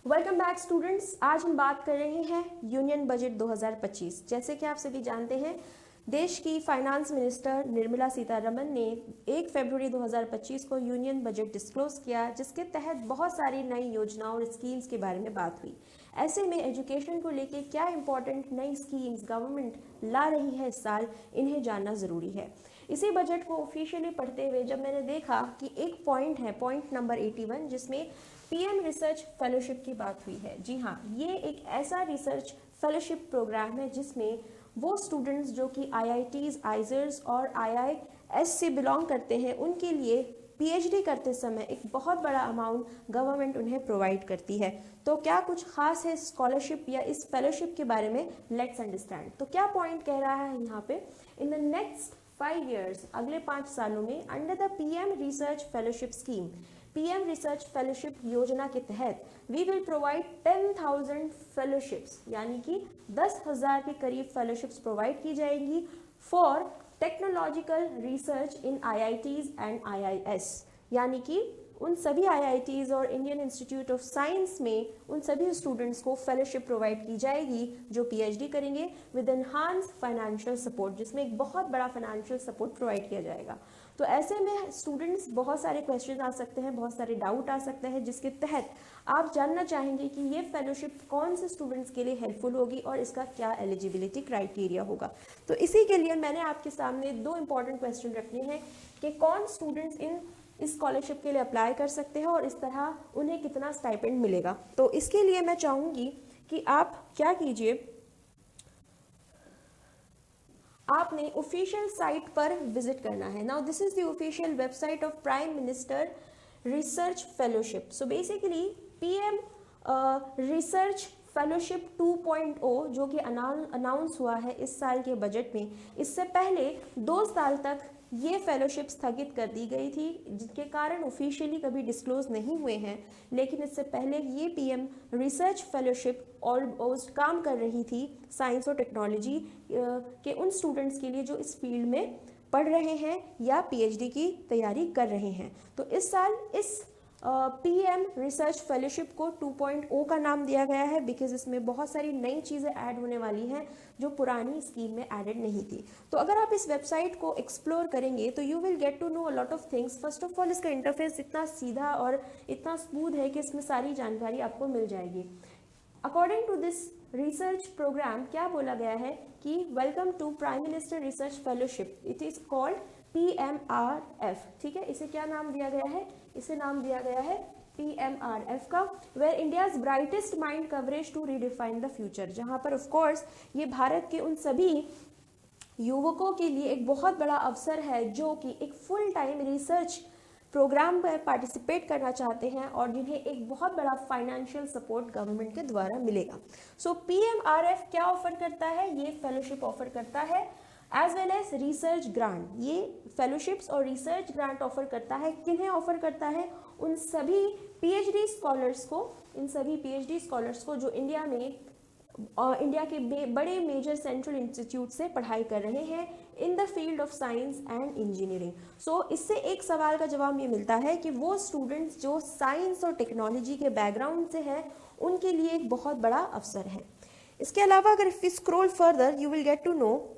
Welcome back students. आज हम बात कर रहे हैं यूनियन बजट 2025। जैसे कि आप सभी जानते हैं, देश की फाइनेंस मिनिस्टर निर्मला सीतारमण ने 1 फरवरी 2025 को यूनियन बजट डिस्क्लोज किया, जिसके तहत बहुत सारी नई योजनाओं और स्कीम्स के बारे में बात हुई। ऐसे में एजुकेशन को लेके क्या इंपॉर्टेंट नई स्कीम्स गवर्नमेंट ला रही है इस साल, इन्हें जानना ज़रूरी है। इसी बजट को ऑफिशियली पढ़ते हुए जब मैंने देखा कि एक पॉइंट है, पॉइंट नंबर 81, जिसमें पीएम रिसर्च फेलोशिप की बात हुई है। जी हाँ, ये एक ऐसा रिसर्च फेलोशिप प्रोग्राम है जिसमें वो स्टूडेंट्स जो कि आईआईटीज, आइजर्स और आईआईएस से बिलोंग करते हैं, उनके लिए पीएचडी करते समय एक बहुत बड़ा अमाउंट गवर्नमेंट उन्हें प्रोवाइड करती है। तो क्या कुछ खास है स्कॉलरशिप या इस फेलोशिप के बारे में, लेट्स अंडरस्टैंड। तो क्या पॉइंट कह रहा है यहाँ पे, इन द नेक्स्ट 5 years, अगले 5 सालों में, under the PM research fellowship scheme, PM research fellowship योजना के तहत वी विल प्रोवाइड 10,000 फेलोशिप्स, यानी कि 10,000 के करीब फेलोशिप्स प्रोवाइड की जाएंगी for technological research in IITs and IIS, यानी कि उन सभी आईआईटीज और इंडियन इंस्टीट्यूट ऑफ साइंस में उन सभी स्टूडेंट्स को फेलोशिप प्रोवाइड की जाएगी जो पीएचडी करेंगे विद एनहांस फाइनेंशियल सपोर्ट, जिसमें एक बहुत बड़ा फाइनेंशियल सपोर्ट प्रोवाइड किया जाएगा। तो ऐसे में स्टूडेंट्स, बहुत सारे क्वेश्चन आ सकते हैं, बहुत सारे डाउट आ सकते हैं, जिसके तहत आप जानना चाहेंगे कि ये फेलोशिप कौन से स्टूडेंट्स के लिए हेल्पफुल होगी और इसका क्या एलिजिबिलिटी क्राइटेरिया होगा। तो इसी के लिए मैंने आपके सामने 2 इंपॉर्टेंट क्वेश्चन रखने हैं कि कौन स्टूडेंट्स इस स्कॉलरशिप के लिए अप्लाई कर सकते हैं और इस तरह उन्हें कितना स्टाइपेंड मिलेगा। तो इसके लिए मैं चाहूँगी कि आप क्या कीजिए, आपने ऑफिशियल साइट पर विजिट करना है। Now this is the official website of prime minister research fellowship. So basically PM research fellowship 2.0 जो कि अनाउंस हुआ है इस साल के बजट में, इससे पहले 2 साल तक ये फेलोशिप स्थगित कर दी गई थी, जिसके कारण ऑफिशियली कभी डिस्क्लोज नहीं हुए हैं। लेकिन इससे पहले ये पीएम रिसर्च फेलोशिप ऑलमोस्ट काम कर रही थी साइंस और टेक्नोलॉजी के उन स्टूडेंट्स के लिए जो इस फील्ड में पढ़ रहे हैं या पीएचडी की तैयारी कर रहे हैं। तो इस साल इस पीएम रिसर्च फेलोशिप को 2.0 का नाम दिया गया है बिकॉज इसमें बहुत सारी नई चीज़ें ऐड होने वाली हैं जो पुरानी स्कीम में एडेड नहीं थी। तो अगर आप इस वेबसाइट को एक्सप्लोर करेंगे तो you will get to know a lot of things. First of all, इसका इंटरफेस इतना सीधा और इतना स्मूथ है कि इसमें सारी जानकारी आपको मिल जाएगी। According to this research programme क्या बोला गया है कि welcome to prime minister research fellowship, it is called PMRF। ठीक है, इसे क्या नाम दिया गया है, इसे नाम दिया गया है PMRF का, where India's brightest mind coverage to redefine the future, जहां पर ऑफ कोर्स ये भारत के उन सभी युवकों के लिए एक बहुत बड़ा अवसर है जो कि एक फुल टाइम रिसर्च प्रोग्राम पर पार्टिसिपेट करना चाहते हैं और जिन्हें एक बहुत बड़ा फाइनेंशियल सपोर्ट गवर्नमेंट के द्वारा मिलेगा। सो PMRF क्या ऑफर करता है, ये फेलोशिप ऑफर करता है as well as research grant. ये फेलोशिप्स और रिसर्च ग्रांट ऑफर करता है, किन्हें ऑफर करता है, उन सभी पीएचडी स्कॉलर्स को, इन सभी पीएचडी स्कॉलर्स को जो इंडिया में इंडिया के बड़े मेजर सेंट्रल इंस्टीट्यूट से पढ़ाई कर रहे हैं in the field of science and engineering. So इससे एक सवाल का जवाब ये मिलता है कि वो स्टूडेंट्स जो साइंस और टेक्नोलॉजी के बैकग्राउंड से हैं उनके लिए एक बहुत बड़ा अवसर है। इसके अलावा अगर if we scroll further you will get to know,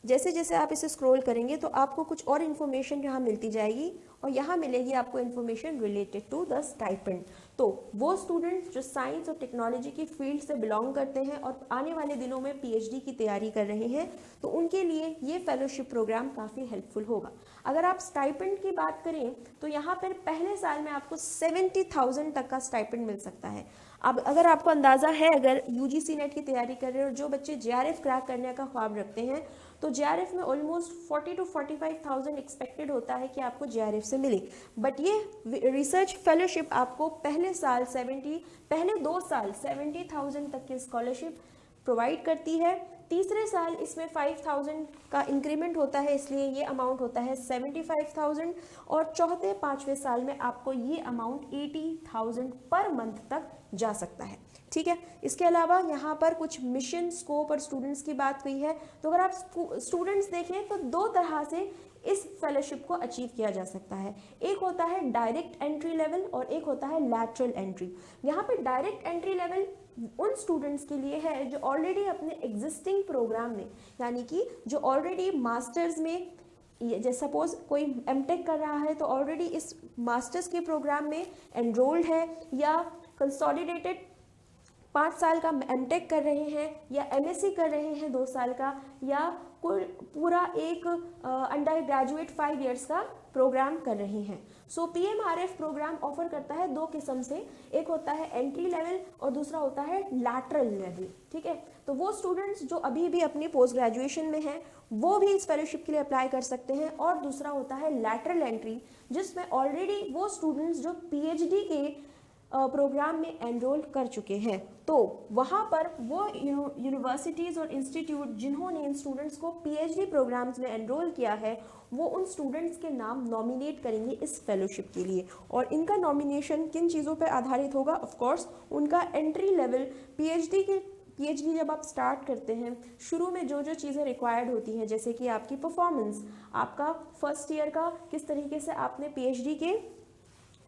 जैसे जैसे आप इसे स्क्रॉल करेंगे तो आपको कुछ और इन्फॉर्मेशन यहाँ मिलती जाएगी और यहाँ मिलेगी आपको information related to the stipend. तो वो स्टूडेंट्स जो साइंस और टेक्नोलॉजी की फील्ड से बिलोंग करते हैं और आने वाले दिनों में पीएचडी की तैयारी कर रहे हैं, तो उनके लिए ये फेलोशिप प्रोग्राम काफ़ी हेल्पफुल होगा। अगर आप स्टाइपेंड की बात करें तो यहाँ पर पहले साल में आपको 70,000 तक का स्टाइपेंड मिल सकता है। अब अगर आपको अंदाज़ा है, अगर यूजीसी नेट की तैयारी कर रहे हैं और जो बच्चे जेआरएफ क्रैक करने का ख्वाब रखते हैं, तो जेआरएफ में ऑलमोस्ट 40 to 45,000 एक्सपेक्टेड होता है कि आपको जेआरएफ से मिले। बट ये रिसर्च फेलोशिप आपको पहले 2 साल 70,000 तक की स्कॉलरशिप प्रोवाइड करती है। तीसरे साल इसमें 5,000 का इंक्रीमेंट होता है, इसलिए ये अमाउंट होता है 75,000 और चौथे 5वें साल में आपको ये अमाउंट 80,000 पर मंथ तक जा सकता है। ठीक है, इसके अलावा यहाँ पर कुछ मिशन स्कोप और स्टूडेंट्स की बात हुई है। तो अगर आप स्टूडेंट्स देखें तो 2 तरह से इस फेलोशिप को अचीव किया जा सकता है। एक होता है डायरेक्ट एंट्री लेवल और एक होता है लैटरल एंट्री। यहाँ पे डायरेक्ट एंट्री लेवल उन स्टूडेंट्स के लिए है जो ऑलरेडी अपने एग्जिस्टिंग प्रोग्राम में, यानी कि जो ऑलरेडी मास्टर्स में, जैसे सपोज कोई एमटेक कर रहा है तो ऑलरेडी इस मास्टर्स के प्रोग्राम में एनरोल्ड है, या कंसोलिडेटेड 5 साल का एमटेक कर रहे हैं, या एमएससी कर रहे हैं 2 साल का, या कोई पूरा एक अंडर ग्रेजुएट 5 इयर्स का प्रोग्राम कर रहे हैं। सो पीएमआरएफ प्रोग्राम ऑफर करता है 2 किस्म से, एक होता है एंट्री लेवल और दूसरा होता है लैटरल लेवल। ठीक है, तो वो स्टूडेंट्स जो अभी भी अपनी पोस्ट ग्रेजुएशन में हैं वो भी इस फेलोशिप के लिए अप्लाई कर सकते हैं, और दूसरा होता है लैटरल एंट्री, जिसमें ऑलरेडी वो स्टूडेंट्स जो पीएचडी के प्रोग्राम में एनरोल कर चुके हैं, तो वहाँ पर वो यूनिवर्सिटीज़ और इंस्टीट्यूट जिन्होंने इन स्टूडेंट्स को पीएचडी प्रोग्राम्स में एनरोल किया है वो उन स्टूडेंट्स के नाम नॉमिनेट करेंगे इस फेलोशिप के लिए। और इनका नॉमिनेशन किन चीज़ों पर आधारित होगा? ऑफ कोर्स उनका एंट्री लेवल पीएचडी जब आप स्टार्ट करते हैं, शुरू में जो जो चीज़ें रिक्वायर्ड होती हैं, जैसे कि आपकी परफॉर्मेंस, आपका फर्स्ट ईयर का किस तरीके से आपने पीएचडी के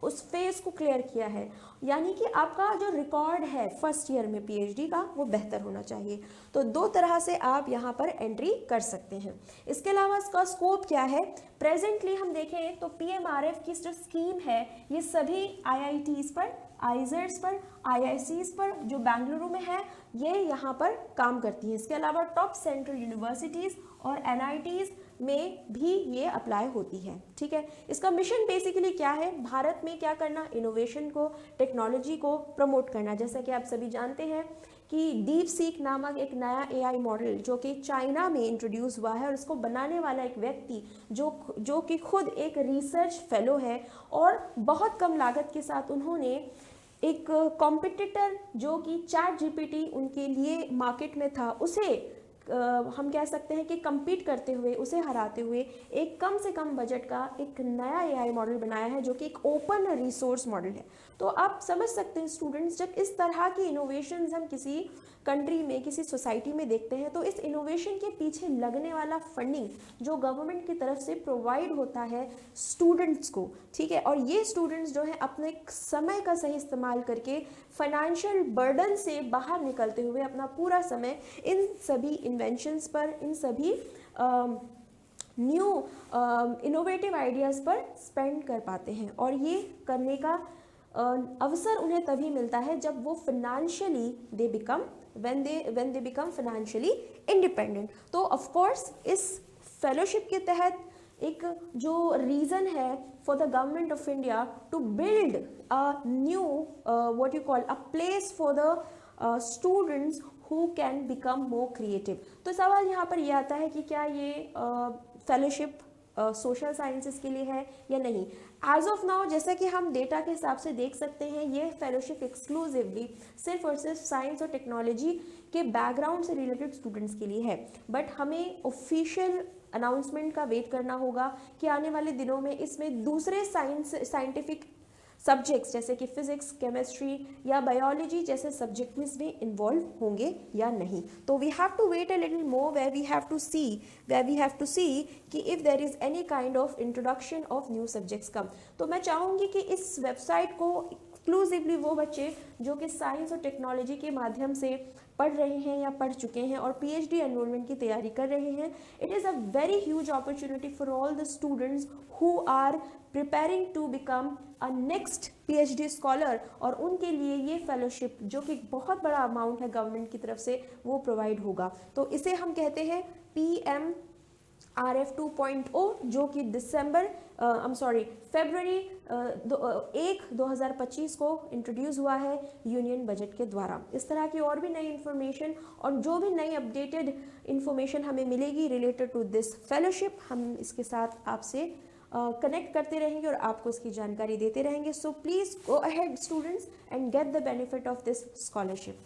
उस फेज को क्लियर किया है, यानी कि आपका जो रिकॉर्ड है फर्स्ट ईयर में पीएचडी का वो बेहतर होना चाहिए। तो 2 तरह से आप यहाँ पर एंट्री कर सकते हैं। इसके अलावा इसका स्कोप क्या है? प्रेजेंटली हम देखें तो पीएमआरएफ की जो स्कीम है ये सभी आईआईटीज पर, आईजेड्स पर, आईआईसीज पर जो बेंगलुरु में है ये यहाँ पर काम करती है। इसके अलावा टॉप सेंट्रल यूनिवर्सिटीज़ और एनआईटीज़ में भी ये अप्लाई होती है। ठीक है, इसका मिशन बेसिकली क्या है? भारत में क्या करना? इनोवेशन को, टेक्नोलॉजी को प्रमोट करना। जैसा कि आप सभी जानते हैं कि डीप सीक नामक एक नया एआई मॉडल जो कि चाइना में इंट्रोड्यूस हुआ है, और इसको बनाने वाला एक व्यक्ति जो कि खुद एक रिसर्च फेलो है, और बहुत कम लागत के साथ उन्होंने एक कॉम्पिटिटर जो कि चैट जीपीटी उनके लिए मार्केट में था, उसे हम कह सकते हैं कि compete करते हुए, उसे हराते हुए एक कम से कम बजट का एक नया एआई मॉडल बनाया है जो कि एक ओपन रिसोर्स मॉडल है। तो आप समझ सकते हैं स्टूडेंट्स, जब इस तरह की इनोवेशंस हम किसी कंट्री में, किसी सोसाइटी में देखते हैं, तो इस इनोवेशन के पीछे लगने वाला फंडिंग जो गवर्नमेंट की तरफ से प्रोवाइड होता है स्टूडेंट्स को, ठीक है, और ये स्टूडेंट्स जो है अपने समय का सही इस्तेमाल करके फाइनेंशियल बर्डन से बाहर निकलते हुए अपना पूरा समय इन सभी इन्वेंशंस पर, इन सभी न्यू इनोवेटिव आइडियाज़ पर स्पेंड कर पाते हैं। और ये करने का अवसर उन्हें तभी मिलता है जब वो financially they become when they become financially independent। तो ऑफ कोर्स इस फेलोशिप के तहत एक जो रीज़न है for the government of India to build a new what you call a place for the students who can become more creative. तो सवाल यहाँ पर यह आता है कि क्या ये फेलोशिप सोशल साइंसेस के लिए है या नहीं। एज ऑफ नाउ जैसा कि हम डेटा के हिसाब से देख सकते हैं, ये फेलोशिप एक्सक्लूसिवली सिर्फ और सिर्फ साइंस और टेक्नोलॉजी के बैकग्राउंड से रिलेटेड स्टूडेंट्स के लिए है। बट हमें ऑफिशियल अनाउंसमेंट का वेट करना होगा कि आने वाले दिनों में इसमें दूसरे साइंटिफिक सब्जेक्ट्स जैसे कि फिजिक्स, केमिस्ट्री या बायोलॉजी जैसे सब्जेक्ट में इसमें इन्वॉल्व होंगे या नहीं। तो we have to wait a little more where we have to see कि if there is any kind of introduction of new subjects come. तो मैं चाहूँगी कि इस वेबसाइट को एक्सक्लूसिवली वो बच्चे जो कि साइंस और टेक्नोलॉजी के माध्यम से पढ़ रहे हैं या पढ़ चुके हैं और पीएचडी एनरोलमेंट की तैयारी कर रहे हैं, it is a very huge opportunity for all the students who are preparing to become a next PhD scholar. और उनके लिए ये फेलोशिप जो कि बहुत बड़ा अमाउंट है गवर्नमेंट की तरफ से वो प्रोवाइड होगा। तो इसे हम कहते हैं PMRF 2.0 जो कि फरवरी 1, 2025 को इंट्रोड्यूस हुआ है यूनियन बजट के द्वारा। इस तरह की और भी नई इन्फॉर्मेशन और जो भी नई अपडेटेड इन्फॉर्मेशन हमें मिलेगी रिलेटेड टू दिस फेलोशिप, हम इसके साथ आपसे कनेक्ट करते रहेंगे और आपको इसकी जानकारी देते रहेंगे। So please go ahead students and get the benefit of this scholarship.